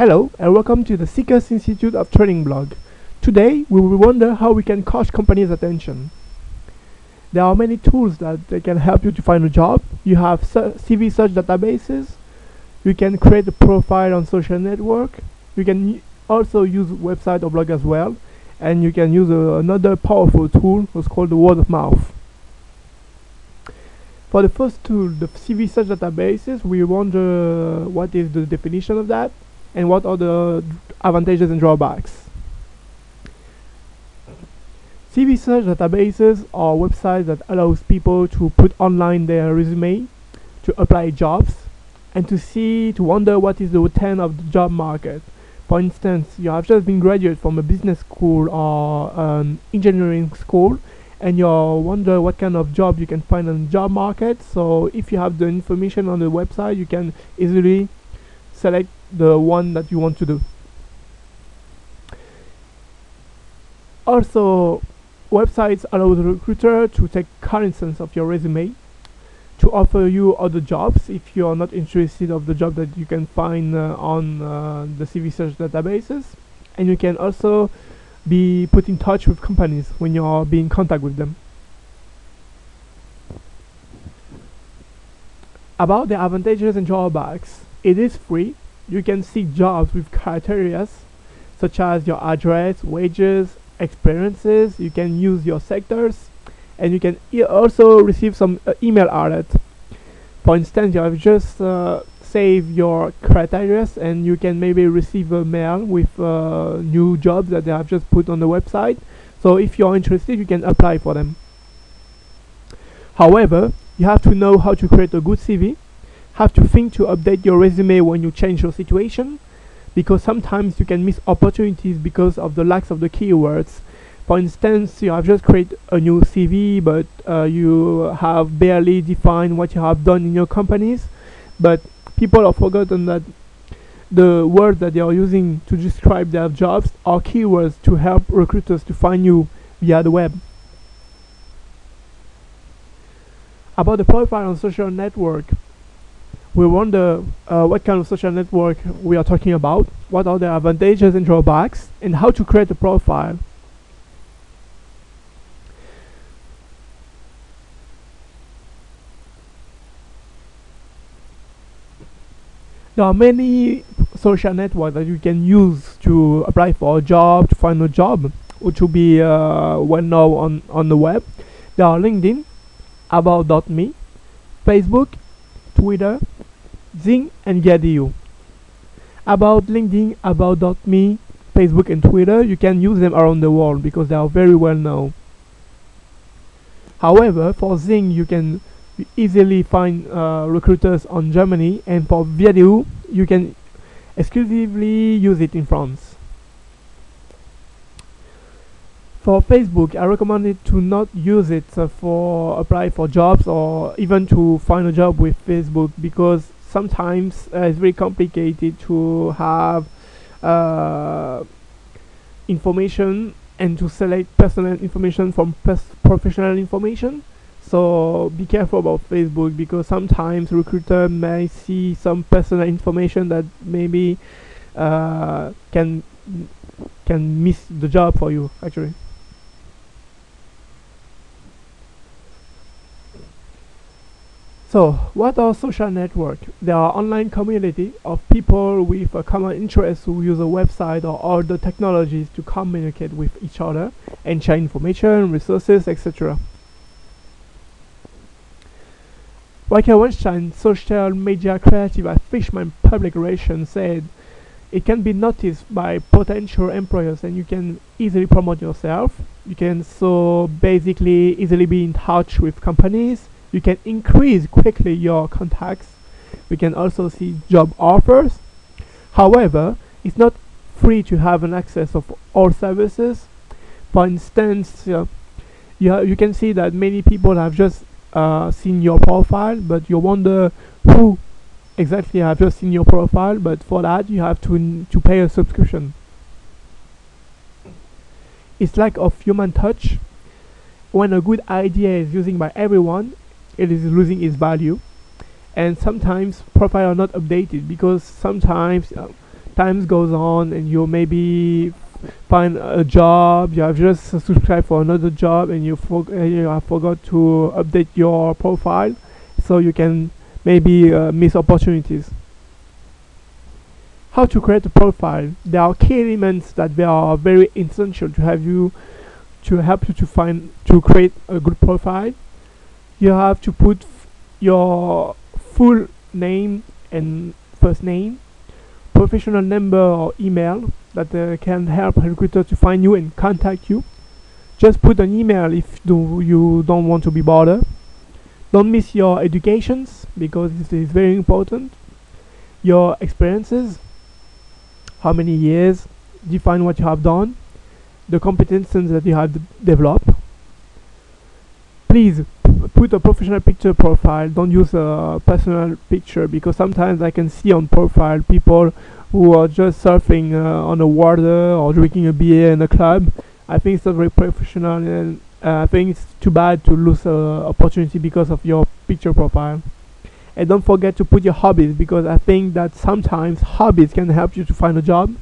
Hello and welcome to the Seekers Institute of Training blog. Today we will wonder how we can catch companies' attention. There are many tools that they can help you to find a job. You have CV search databases. You can create a profile on social network. You can also use website or blog as well. And you can use another powerful tool that's called the word of mouth. For the first tool, the CV search databases, we wonder what is the definition of that and what are the advantages and drawbacks. CV search databases are websites that allows people to put online their resume, to apply jobs, and to wonder what is the trend of the job market. For instance, you have just been graduate from a business school or an engineering school, and you wonder what kind of job you can find on the job market. So if you have the information on the website, you can easily select the one that you want to do. Also, websites allow the recruiter to take cognizance of your resume, to offer you other jobs if you are not interested of the job that you can find on the CV search databases. And you can also be put in touch with companies when you are being in contact with them. About the advantages and drawbacks, it is free. You can seek jobs with criteria such as your address, wages, experiences. You can use your sectors, and you can also receive some email alert. For instance, you have just save your criteria, and you can maybe receive a mail with new jobs that they have just put on the website. So if you're interested, you can apply for them. However, you have to know how to create a good CV, have to think to update your resume when you change your situation, because sometimes you can miss opportunities because of the lack of the keywords. For instance, you have just created a new CV, but you have barely defined what you have done in your companies, but people have forgotten that the words that they are using to describe their jobs are keywords to help recruiters to find you via the web. About the profile on social network, we wonder what kind of social network we are talking about, what are the advantages and drawbacks, and how to create a profile. There are many social networks that you can use to apply for a job, to find a job, which will be well known on the web. There are LinkedIn, About.me, Facebook, Twitter, Xing, and Viadeo. About LinkedIn, About.me, Facebook, and Twitter, you can use them around the world because they are very well known. However, for Xing, you can easily find recruiters on Germany, and for Viadeo, you can exclusively use it in France. For Facebook, I recommend it to not use it for apply for jobs or even to find a job with Facebook, because sometimes it's very complicated to have information and to select personal information from professional information. So be careful about Facebook, because sometimes recruiter may see some personal information that maybe can miss the job for you actually. So, what are social networks? They are online community of people with a common interest who use a website or other technologies to communicate with each other and share information, resources, etc. Michael Weinstein, social media creative at Fishman Public Relations, said, "It can be noticed by potential employers, and you can easily promote yourself. You can so basically easily be in touch with companies. You can increase quickly your contacts. We can also see job offers. However, it's not free to have an access of all services. For instance, you can see that many people have just seen your profile, but you wonder who exactly have just seen your profile. But for that, you have to pay a subscription. It's lack of human touch. When a good idea is used by everyone, it is losing its value. And sometimes profiles are not updated because sometimes times goes on and you maybe find a job, you have just subscribed for another job, and you have forgot to update your profile, so you can maybe miss opportunities. How to create a profile? There are key elements that they are very essential to have you to help you to create a good profile. You have to put your full name and first name, professional number or email that can help a recruiter to find you and contact you. Just put an email if you don't want to be bothered. Don't miss your educations, because this is very important. Your experiences, how many years, define what you have done, the competences that you have developed. Please put a professional picture profile. Don't use a personal picture, because sometimes I can see on profile people who are just surfing on the water or drinking a beer in a club. I think it's not very professional, and I think it's too bad to lose opportunity because of your picture profile. And don't forget to put your hobbies, because I think that sometimes hobbies can help you to find a job.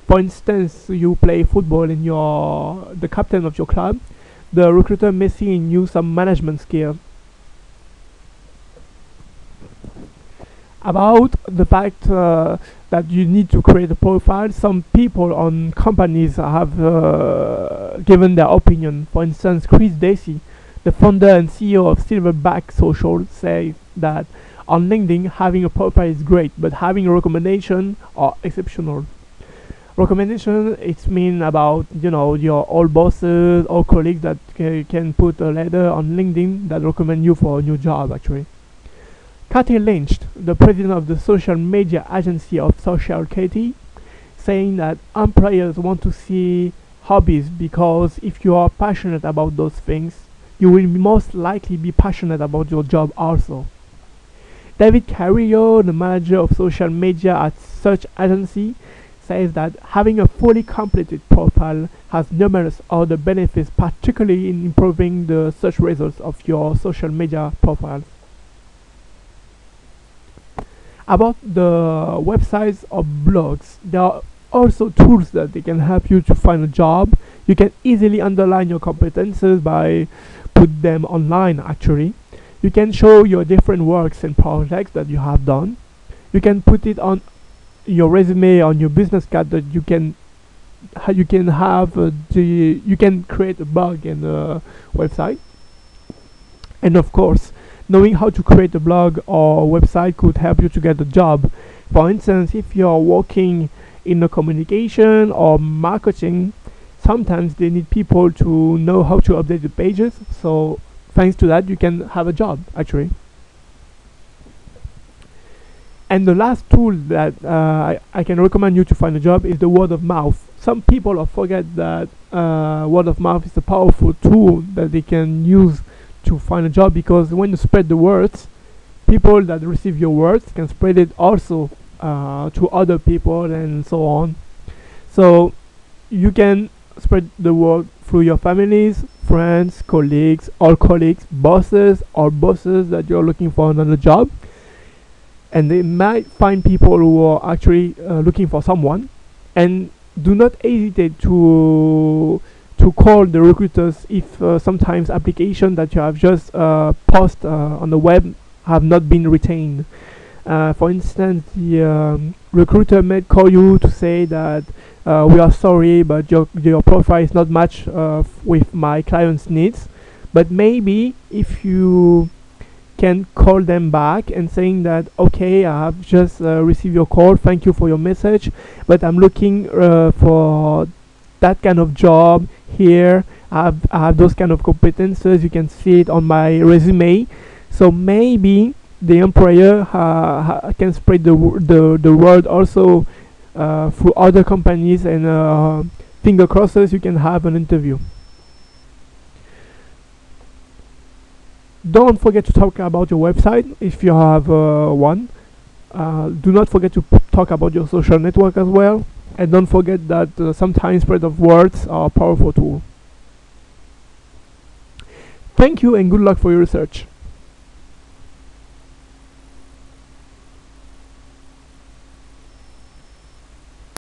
For instance, you play football and you're the captain of your club. The recruiter may see in you some management skill. About the fact that you need to create a profile, some people on companies have given their opinion. For instance, Chris Dacey, the founder and CEO of Silverback Social, say that on LinkedIn having a profile is great, but having a recommendation are exceptional. Recommendation, it's mean about your old bosses or colleagues that can put a letter on LinkedIn that recommend you for a new job. Actually, Kathy Lynch, the president of the social media agency of Social Katie, saying that employers want to see hobbies, because if you are passionate about those things, you will most likely be passionate about your job also. David Carrillo, the manager of social media at Search Agency, says that having a fully completed profile has numerous other benefits, particularly in improving the search results of your social media profiles. About the websites or blogs, there are also tools that they can help you to find a job. You can easily underline your competences by put them online. Actually, you can show your different works and projects that you have done. You can put it on your resume, on your business card, that you can have you can create a blog and a website. And of course, knowing how to create a blog or website could help you to get a job. For instance, if you're working in a communication or marketing, sometimes they need people to know how to update the pages, so thanks to that you can have a job actually. And the last tool that I can recommend you to find a job is the word of mouth. Some people forget that word of mouth is a powerful tool that they can use to find a job, because when you spread the words, people that receive your words can spread it also to other people and so on. So you can spread the word through your families, friends, colleagues, bosses that you're looking for another job. And they might find people who are actually looking for someone. And do not hesitate to call the recruiters if sometimes applications that you have just posted on the web have not been retained. For instance, the recruiter may call you to say that we are sorry, but your profile is not matched with my client's needs. But maybe if you can call them back and saying that, okay, I have just received your call, thank you for your message, but I'm looking for that kind of job here. I have those kind of competences. You can see it on my resume. So maybe the employer can spread the word also through other companies, and finger crosses you can have an interview. Don't forget to talk about your website if you have one. Do not forget to talk about your social network as well, and don't forget that sometimes spread of words are a powerful tool. Thank you and good luck for your research.